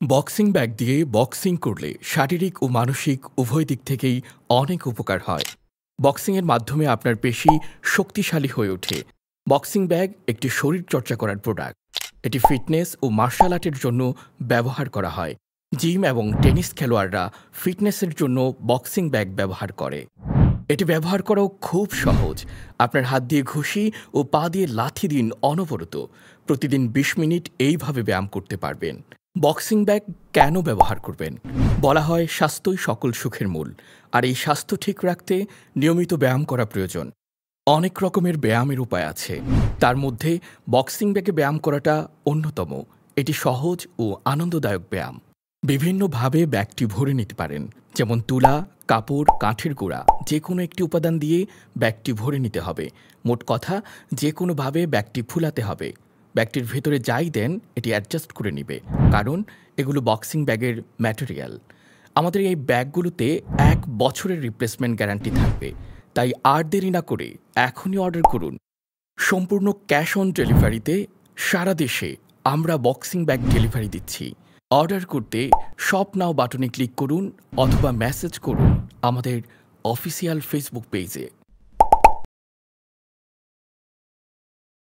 Boxing bag দিয়ে boxing করলে শারীরিক ও মানসিক উভয় দিক থেকেই অনেক উপকার হয়। বক্সিংয়ের মাধ্যমে আপনার পেশি শক্তিশালী হয়ে ওঠে। বক্সিং ব্যাগ একটি শরীরচর্চা করার প্রোডাক্ট। এটি ফিটনেস ও মার্শাল আর্টের জন্য ব্যবহার করা হয়। জিম এবং টেনিস খেলোয়াড়রা ফিটনেসের জন্য বক্সিং ব্যাগ ব্যবহার করে। এটি ব্যবহার করাও খুব সহজ। আপনার হাত দিয়ে ঘুষি ও পা দিয়ে লাথি দিন অনবরত। প্রতিদিন ২০ মিনিট এইভাবে ব্যায়াম করতে পারবেন। বক্সিং ব্যাগ কেন ব্যবহার করবেন? বলা হয় স্বাস্থ্যই সকল সুখের মূল। আর এই স্বাস্থ্য ঠিক রাখতে নিয়মিত ব্যায়াম করা প্রয়োজন। অনেক রকমের ব্যায়ামের উপায় আছে। তার মধ্যে বক্সিং ব্যাগে ব্যায়াম করাটা অন্যতম। এটি সহজ ও আনন্দদায়ক ব্যায়াম। বিভিন্নভাবে ব্যাগটি ভরে নিতে পারেন, যেমন তুলা, কাপড়, কাঠের গুঁড়া, যে কোনো একটি উপাদান দিয়ে ব্যাগটি ভরে নিতে হবে। মোট কথা, যে কোনোভাবে ব্যাগটি ফুলাতে হবে। ব্যাগটির ভেতরে যাই দেন এটি অ্যাডজাস্ট করে নিবে, কারণ এগুলো বক্সিং ব্যাগের ম্যাটেরিয়াল। আমাদের এই ব্যাগগুলোতে ১ বছরের রিপ্লেসমেন্ট গ্যারান্টি থাকবে। তাই আর দেরি না করে এখনই অর্ডার করুন। সম্পূর্ণ ক্যাশ অন ডেলিভারিতে সারা দেশে আমরা বক্সিং ব্যাগ ডেলিভারি দিচ্ছি। অর্ডার করতে শপ নাও বাটনে ক্লিক করুন অথবা মেসেজ করুন আমাদের অফিসিয়াল ফেসবুক পেজে।